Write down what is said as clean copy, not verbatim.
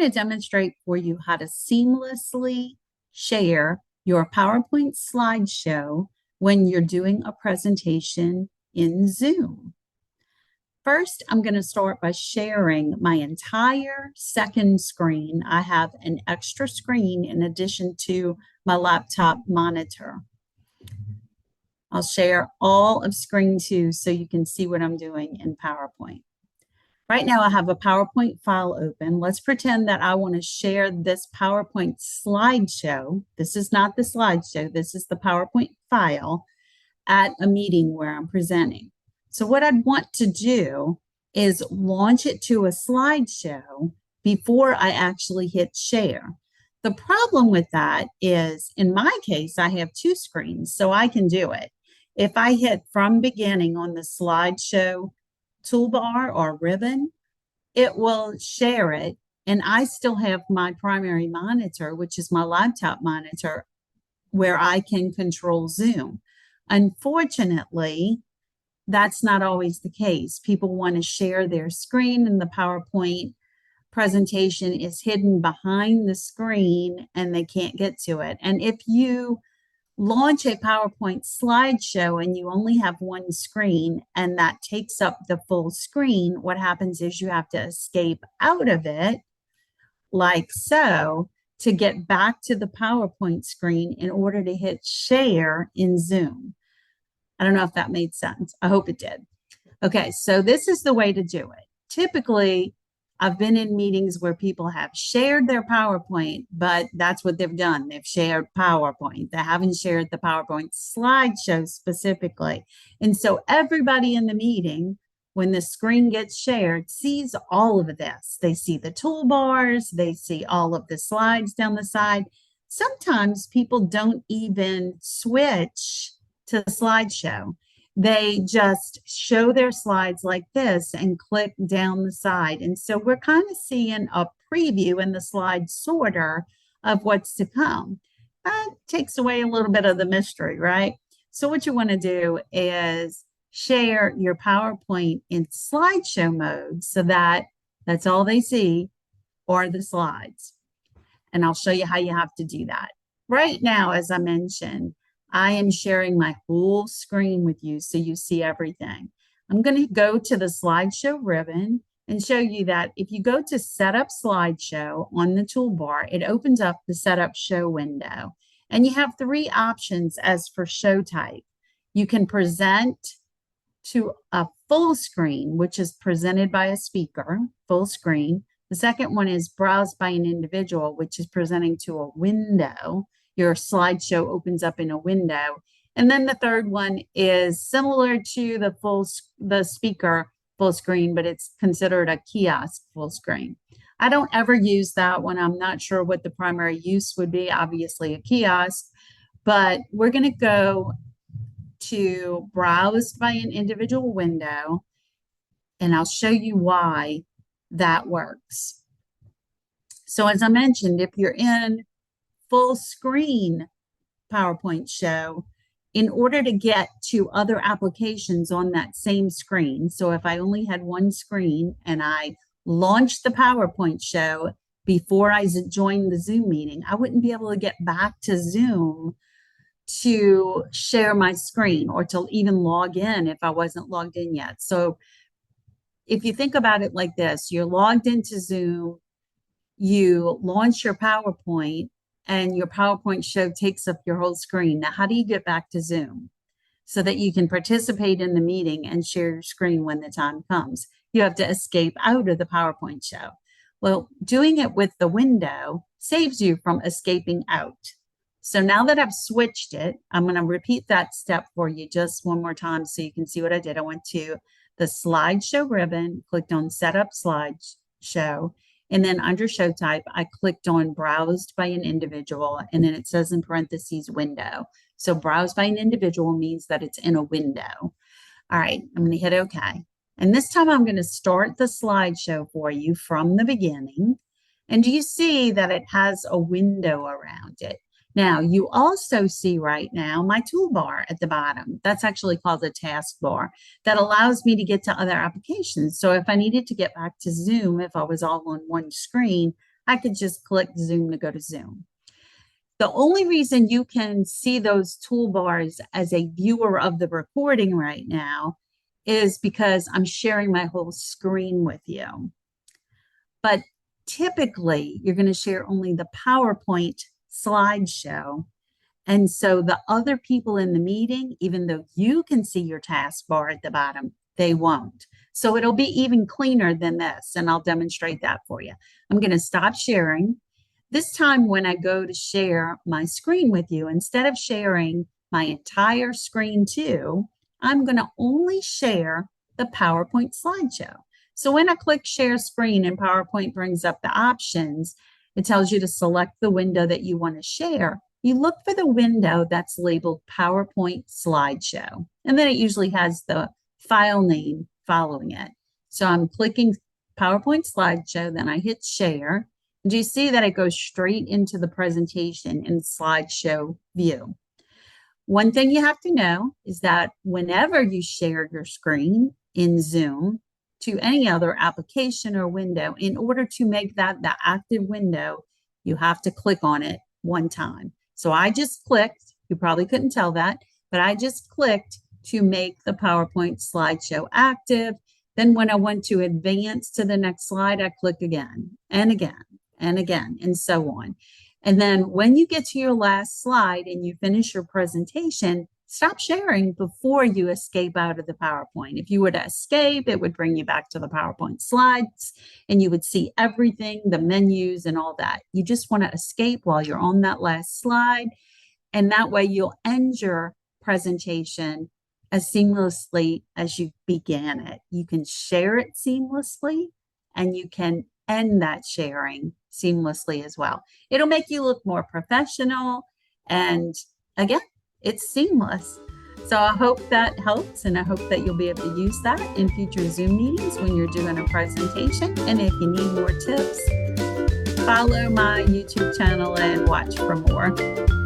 to demonstrate for you how to seamlessly share your PowerPoint slideshow when you're doing a presentation in Zoom. First, I'm going to start by sharing my entire second screen. I have an extra screen in addition to my laptop monitor. I'll share all of screen 2 so you can see what I'm doing in PowerPoint. Right now, I have a PowerPoint file open. Let's pretend that I want to share this PowerPoint slideshow. This is not the slideshow. This is the PowerPoint file at a meeting where I'm presenting. So what I'd want to do is launch it to a slideshow before I actually hit share. The problem with that is, in my case, I have 2 screens, so I can do it. If I hit from beginning on the slideshow toolbar or ribbon, it will share it, and I still have my primary monitor, which is my laptop monitor, where I can control Zoom. Unfortunately, that's not always the case. People want to share their screen, and the PowerPoint presentation is hidden behind the screen and they can't get to it. And if you launch a PowerPoint slideshow and you only have one screen and that takes up the full screen, what happens is you have to escape out of it, like so, to get back to the PowerPoint screen in order to hit share in Zoom. I don't know if that made sense. I hope it did. Okay, so this is the way to do it. Typically, I've been in meetings where people have shared their PowerPoint, but that's what they've done. They've shared PowerPoint. They haven't shared the PowerPoint slideshow specifically. And so everybody in the meeting, when the screen gets shared, sees all of this. They see the toolbars, they see all of the slides down the side. Sometimes people don't even switch to the slideshow. They just show their slides like this and click down the side. And so we're kind of seeing a preview in the slide sorter of what's to come. That takes away a little bit of the mystery, right? So what you want to do is share your PowerPoint in slideshow mode so that that's all they see are the slides. And I'll show you how you have to do that. Right now, as I mentioned, I am sharing my whole screen with you so you see everything. I'm going to go to the slideshow ribbon and show you that if you go to Setup Slideshow on the toolbar, it opens up the Setup Show window. And you have 3 options as for show type. You can present to a full screen, which is presented by a speaker, full screen. The second one is browsed by an individual, which is presenting to a window. Your slideshow opens up in a window. And then the third one is similar to the speaker full screen, but it's considered a kiosk full screen. I don't ever use that one. I'm not sure what the primary use would be, obviously a kiosk, but we're going to go to browse by an individual window, and I'll show you why that works. So as I mentioned, if you're in full screen PowerPoint show, in order to get to other applications on that same screen. So if I only had one screen and I launched the PowerPoint show before I joined the Zoom meeting, I wouldn't be able to get back to Zoom to share my screen or to even log in if I wasn't logged in yet. So if you think about it like this, you're logged into Zoom, you launch your PowerPoint, and your PowerPoint show takes up your whole screen. Now, how do you get back to Zoom so that you can participate in the meeting and share your screen when the time comes? You have to escape out of the PowerPoint show. Well, doing it with the window saves you from escaping out. So now that I've switched it, I'm going to repeat that step for you just one more time so you can see what I did. I went to the slideshow ribbon, clicked on Setup Slideshow, and then under show type, I clicked on browsed by an individual, and then it says in parentheses window. So browsed by an individual means that it's in a window. All right, I'm going to hit OK. And this time I'm going to start the slideshow for you from the beginning. And do you see that it has a window around it? Now, you also see right now my toolbar at the bottom. That's actually called a taskbar that allows me to get to other applications. So if I needed to get back to Zoom, if I was all on one screen, I could just click Zoom to go to Zoom. The only reason you can see those toolbars as a viewer of the recording right now is because I'm sharing my whole screen with you. But typically, you're going to share only the PowerPoint slideshow. And so the other people in the meeting, even though you can see your taskbar at the bottom, they won't. So it'll be even cleaner than this, and I'll demonstrate that for you. I'm going to stop sharing. This time when I go to share my screen with you, instead of sharing my entire screen too, I'm going to only share the PowerPoint slideshow. So when I click share screen and PowerPoint brings up the options, it tells you to select the window that you want to share. You look for the window that's labeled PowerPoint slideshow, and then it usually has the file name following it. So I'm clicking PowerPoint slideshow, then I hit share. Do you see that it goes straight into the presentation in slideshow view? One thing you have to know is that whenever you share your screen in Zoom to any other application or window, in order to make that the active window, you have to click on it one time. So I just clicked, you probably couldn't tell that, but I just clicked to make the PowerPoint slideshow active. Then when I want to advance to the next slide, I click again and again and again, and so on. And then when you get to your last slide and you finish your presentation, stop sharing before you escape out of the PowerPoint. If you were to escape, it would bring you back to the PowerPoint slides and you would see everything, the menus and all that. You just want to escape while you're on that last slide. And that way you'll end your presentation as seamlessly as you began it. You can share it seamlessly and you can end that sharing seamlessly as well. It'll make you look more professional. And again, it's seamless. So I hope that helps, and I hope that you'll be able to use that in future Zoom meetings when you're doing a presentation. And if you need more tips, follow my YouTube channel and watch for more.